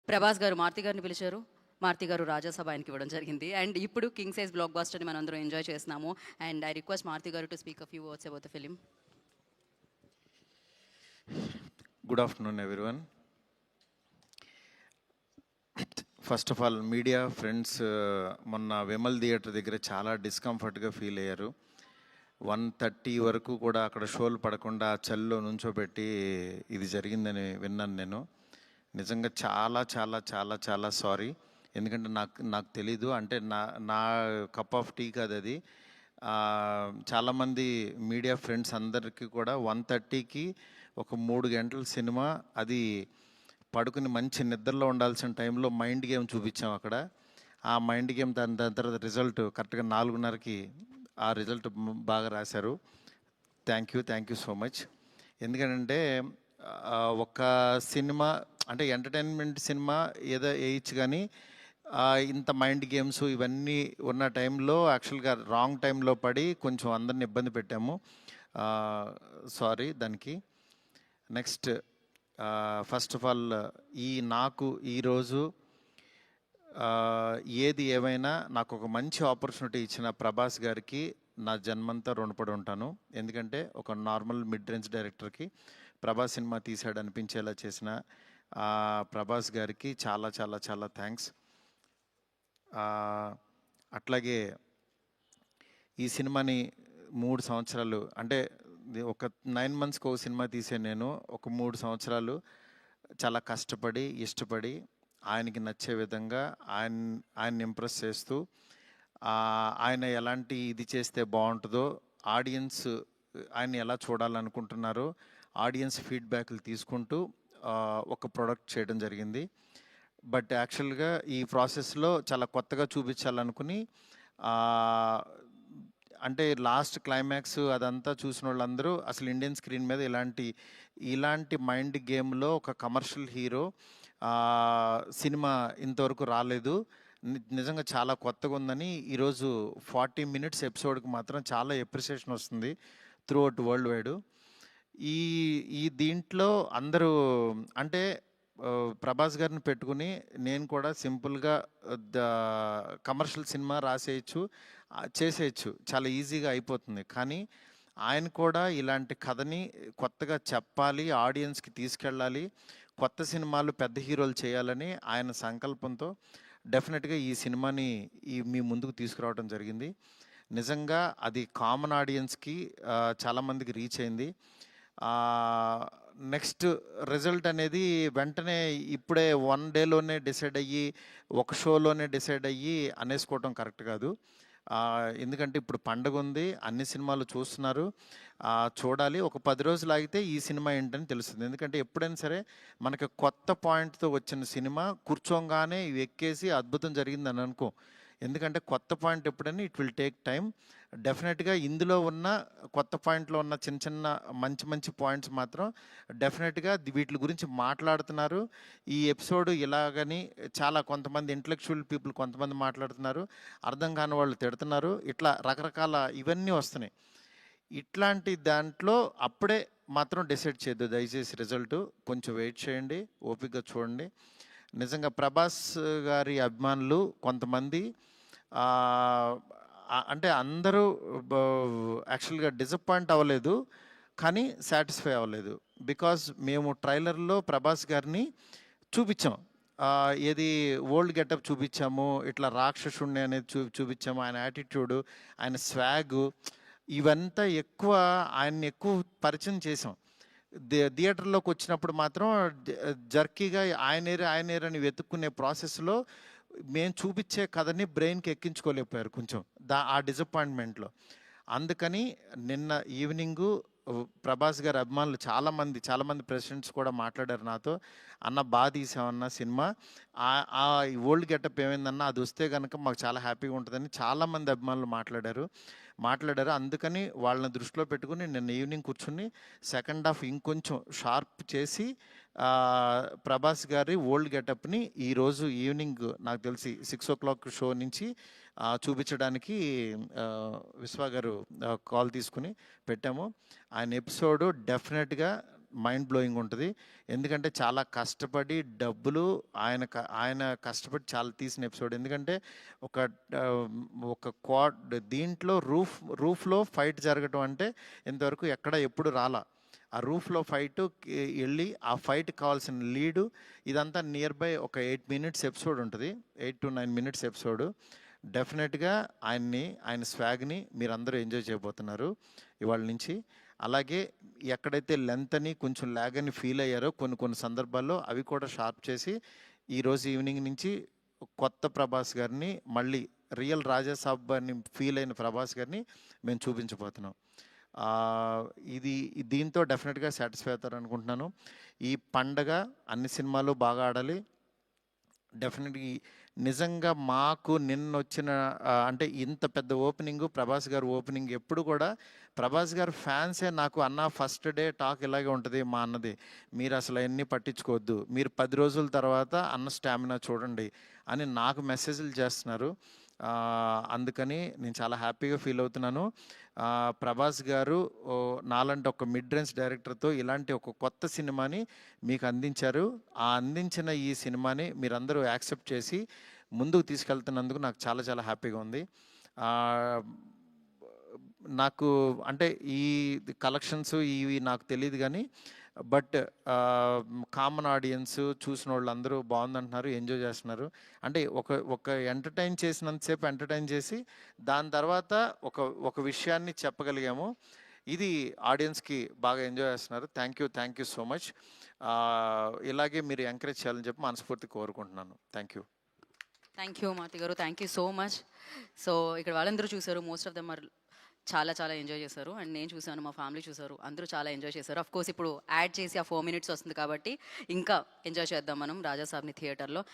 ప్రభాస్ గారు మారుతి గారిని పిలిచారు. మారుతి గారు రాజాసభ ఆయనకి ఇవ్వడం జరిగింది. అండ్ ఇప్పుడు కింగ్ సైజ్ బ్లాక్ బాస్టర్ని మనం అందరం ఎంజాయ్ చేస్తున్నాము. అండ్ ఐ రిక్వెస్ట్ మారుతి గారు to speak a few words about the film. Good afternoon everyone. First of all media friends, మొన్న విమల్ థియేటర్ దగ్గర చాలా డిస్కంఫర్ట్గా ఫీల్ అయ్యారు. 1:30 వరకు కూడా అక్కడ షోలు పడకుండా చలిలో నుంచోబెట్టి ఇది జరిగిందని విన్నాను నేను. నిజంగా చాలా చాలా చాలా చాలా సారీ. ఎందుకంటే నాకు తెలీదు, అంటే నా కప్ ఆఫ్ టీ కాదు అది. చాలామంది మీడియా ఫ్రెండ్స్ అందరికీ కూడా 1:30కి ఒక 3 గంటల సినిమా, అది పడుకుని మంచి నిద్రలో ఉండాల్సిన టైంలో మైండ్ గేమ్ చూపించాం అక్కడ. ఆ మైండ్ గేమ్ దాని తర్వాత రిజల్ట్ కరెక్ట్గా 4:30కి ఆ రిజల్ట్ బాగా రాశారు. Thank you so much. ఎందుకంటే ఒక సినిమా అంటే ఎంటర్టైన్మెంట్ సినిమా ఏదో వేయచ్చు, కానీ ఇంత మైండ్ గేమ్స్ ఇవన్నీ ఉన్న టైంలో యాక్చువల్గా రాంగ్ టైంలో పడి కొంచెం అందరిని ఇబ్బంది పెట్టాము. సారీ దానికి. నెక్స్ట్, ఫస్ట్ ఆఫ్ ఆల్ నాకు ఈరోజు ఏది ఏమైనా నాకు ఒక మంచి ఆపర్చునిటీ ఇచ్చిన ప్రభాస్ గారికి నా జన్మంతా రుణపడి ఉంటాను. ఎందుకంటే ఒక నార్మల్ మిడ్ రేంజ్ డైరెక్టర్కి ప్రభాస్ సినిమా తీసాడు అనిపించేలా చేసిన ప్రభాస్ గారికి చాలా చాలా చాలా థ్యాంక్స్. అట్లాగే ఈ సినిమాని 3 సంవత్సరాలు, అంటే ఒక 9 మంత్స్కి ఒక సినిమా తీసే నేను ఒక 3 సంవత్సరాలు చాలా కష్టపడి ఇష్టపడి ఆయనకి నచ్చే విధంగా ఆయన్ని ఇంప్రెస్ చేస్తూ, ఆయన ఎలాంటి ఇది చేస్తే బాగుంటుందో, ఆడియన్స్ ఆయన ఎలా చూడాలనుకుంటున్నారో ఆడియన్స్ ఫీడ్బ్యాక్లు తీసుకుంటూ ఒక ప్రోడక్ట్ చేయడం జరిగింది. బట్ యాక్చువల్గా ఈ ప్రాసెస్లో చాలా కొత్తగా చూపించాలనుకుని, అంటే లాస్ట్ క్లైమాక్స్ అదంతా చూసిన వాళ్ళందరూ అసలు ఇండియన్ స్క్రీన్ మీద ఇలాంటి మైండ్ గేమ్లో ఒక కమర్షియల్ హీరో సినిమా ఇంతవరకు రాలేదు, నిజంగా చాలా కొత్తగా ఉందని ఈరోజు 40 మినిట్స్ ఎపిసోడ్కి మాత్రం చాలా ఎప్రిసియేషన్ వస్తుంది త్రూ అవుట్ వరల్డ్ వైడ్. ఈ దీంట్లో అందరూ అంటే ప్రభాస్ గారిని పెట్టుకుని నేను కూడా సింపుల్గా కమర్షియల్ సినిమా రాసేయచ్చు, చేసేయచ్చు, చాలా ఈజీగా అయిపోతుంది. కానీ ఆయన కూడా ఇలాంటి కథని కొత్తగా చెప్పాలి, ఆడియన్స్కి తీసుకెళ్ళాలి, కొత్త సినిమాలు పెద్ద హీరోలు చేయాలని ఆయన సంకల్పంతో డెఫినెట్గా ఈ సినిమాని మీ ముందుకు తీసుకురావడం జరిగింది. నిజంగా అది కామన్ ఆడియన్స్కి చాలామందికి రీచ్ అయింది. నెక్స్ట్ రిజల్ట్ అనేది వెంటనే ఇప్పుడే 1 డేలోనే డిసైడ్ అయ్యి ఒక షోలోనే డిసైడ్ అయ్యి అనేసుకోవటం కరెక్ట్ కాదు. ఎందుకంటే ఇప్పుడు పండగ ఉంది, అన్ని సినిమాలు చూస్తున్నారు, చూడాలి. ఒక 10 రోజులు ఆగితే ఈ సినిమా ఏంటని తెలుస్తుంది. ఎందుకంటే ఎప్పుడైనా సరే మనకి కొత్త పాయింట్తో వచ్చిన సినిమా కూర్చోగానే ఇవి ఎక్కేసి అద్భుతం జరిగిందని అనుకో. ఎందుకంటే కొత్త పాయింట్ ఎప్పుడైనా ఇట్ విల్ టేక్ టైం. డెఫినెట్గా ఇందులో ఉన్న కొత్త పాయింట్లో ఉన్న చిన్న చిన్న మంచి పాయింట్స్ మాత్రం డెఫినెట్గా వీటి గురించి మాట్లాడుతున్నారు. ఈ ఎపిసోడ్ ఇలాగని చాలా కొంతమంది ఇంటలెక్చువల్ పీపుల్ కొంతమంది మాట్లాడుతున్నారు, అర్థం కాని వాళ్ళు తిడుతున్నారు, ఇట్లా రకరకాల ఇవన్నీ వస్తున్నాయి. ఇట్లాంటి దాంట్లో అప్పుడే మాత్రం డిసైడ్ చేయొద్దు దయచేసి. రిజల్ట్ కొంచెం వెయిట్ చేయండి, ఓపికగా చూడండి. నిజంగా ప్రభాస్ గారి అభిమానులు కొంతమంది అంటే అందరూ యాక్చువల్గా డిసప్పాయింట్ అవ్వలేదు, కానీ సాటిస్ఫై అవ్వలేదు. బికాజ్ మేము ట్రైలర్లో ప్రభాస్ గారిని చూపించాం, ఏది ఓల్డ్ గెటప్ చూపించాము, ఇట్లా రాక్షసుణ్ణి అనేది చూపించాము, ఆయన యాటిట్యూడు, ఆయన స్వాగు, ఇవంతా ఆయన్ని ఎక్కువ పరిచయం చేసాం. థియేటర్లోకి వచ్చినప్పుడు మాత్రం జర్కీగా ఆయనేరని వెతుక్కునే ప్రాసెస్లో మేము చూపించే కథని బ్రెయిన్కి ఎక్కించుకోలేకపోయారు కొంచెం ఆ డిసప్పాయింట్మెంట్లో. అందుకని నిన్న ఈవినింగు ప్రభాస్ గారి అభిమానులు చాలామంది ప్రెసిడెంట్స్ కూడా మాట్లాడారు నాతో, అన్న బాగా తీసామన్న సినిమా, ఆ ఓల్డ్ గెటప్ ఏమైందన్నా అది వస్తే కనుక మాకు చాలా హ్యాపీగా ఉంటుందని చాలామంది అభిమానులు మాట్లాడారు. అందుకని వాళ్ళని దృష్టిలో పెట్టుకుని నిన్న ఈవినింగ్ కూర్చుని సెకండ్ హాఫ్ ఇంకొంచెం షార్ప్ చేసి ప్రభాస్ గారి ఓల్డ్ గెటప్ని ఈరోజు ఈవినింగ్ నాకు తెలిసి 6 o'clock షో నుంచి చూపించడానికి విశ్వ గారు కాల్ తీసుకుని పెట్టాము. ఆయన ఎపిసోడు డెఫినెట్గా మైండ్ బ్లోయింగ్ ఉంటుంది. ఎందుకంటే చాలా కష్టపడి డబ్బులు ఆయన కష్టపడి చాలా తీసిన ఎపిసోడ్. ఎందుకంటే ఒక ఆ, ఒక దీంట్లో రూఫ్లో ఫైట్ జరగటం అంటే ఇంతవరకు ఎక్కడ ఎప్పుడు రాలా. ఆ రూఫ్లో ఫైట్ వెళ్ళి ఆ ఫైట్ కావాల్సిన లీడు ఇదంతా నియర్ బై ఒక 8 మినిట్స్ ఎపిసోడ్ ఉంటుంది. 8 to 9 మినిట్స్ ఎపిసోడ్. డెఫినెట్గా ఆయన స్వాగ్ని మీరందరూ ఎంజాయ్ చేయబోతున్నారు ఇవాళ నుంచి. అలాగే ఎక్కడైతే లెంత్ అని కొంచెం ల్యాగ్ అని ఫీల్ అయ్యారో కొన్ని సందర్భాల్లో అవి కూడా షార్ప్ చేసి ఈరోజు ఈవినింగ్ నుంచి కొత్త ప్రభాస్ గారిని, మళ్ళీ రియల్ రాజాసాబ్ అని ఫీల్ అయిన ప్రభాస్ గారిని మేము చూపించబోతున్నాం. ఆ, దీంతో డెఫినెట్గా సాటిస్ఫై అవుతారు అనుకుంటున్నాను. ఈ పండగ అన్ని సినిమాలు బాగా ఆడాలి. డెఫినెట్గా నిజంగా మాకు నిన్న వచ్చిన అంటే ఇంత పెద్ద ఓపెనింగ్, ప్రభాస్ గారు ఓపెనింగ్ ఎప్పుడు కూడా ప్రభాస్ గారు ఫ్యాన్సే నాకు అన్న ఫస్ట్ డే టాక్ ఇలాగే ఉంటుంది మా అన్నది, మీరు అసలు అవన్నీ పట్టించుకోవద్దు, మీరు 10 రోజుల తర్వాత అన్న స్టామినా చూడండి అని నాకు మెసేజ్లు చేస్తున్నారు. అందుకని నేను చాలా హ్యాపీగా ఫీల్ అవుతున్నాను. ప్రభాస్ గారు నాలాంటి ఒక మిడ్ రేంజ్ డైరెక్టర్తో ఇలాంటి ఒక కొత్త సినిమాని మీకు అందించారు. ఆ అందించిన ఈ సినిమాని మీరందరూ యాక్సెప్ట్ చేసి ముందుకు తీసుకెళ్తున్నందుకు నాకు చాలా చాలా హ్యాపీగా ఉంది. ఆ, నాకు అంటే ఈ కలెక్షన్స్ ఇవి నాకు తెలియదు కానీ బట్ కామన్ ఆడియన్స్ చూసిన వాళ్ళు అందరూ బాగుందంటున్నారు, ఎంజాయ్ చేస్తున్నారు. అంటే ఒక ఎంటర్టైన్ చేసినంతసేపు ఎంటర్టైన్ చేసి దాని తర్వాత ఒక విషయాన్ని చెప్పగలిగాము. ఇది ఆడియన్స్కి బాగా ఎంజాయ్ చేస్తున్నారు. Thank you so much. ఇలాగే మీరు ఎంకరేజ్ చేయాలని చెప్పి మనస్ఫూర్తి కోరుకుంటున్నాను. థ్యాంక్ యూ మార్తి గారు, thank you so much. So ఇక్కడ వాళ్ళందరూ చూసారు, మోస్ట్ ఆఫ్ దమ్ ఆర్ చాలా చాలా ఎంజాయ్ చేశారు. అండ్ నేను చూశాను, మా ఫ్యామిలీ చూసారు, అందరూ చాలా ఎంజాయ్ చేశారు. అఫ్ కోర్స్ ఇప్పుడు యాడ్ చేసి ఆ 4 minutes వస్తుంది కాబట్టి ఇంకా ఎంజాయ్ చేద్దాం మనం రాజాసాబ్ని థియేటర్లో.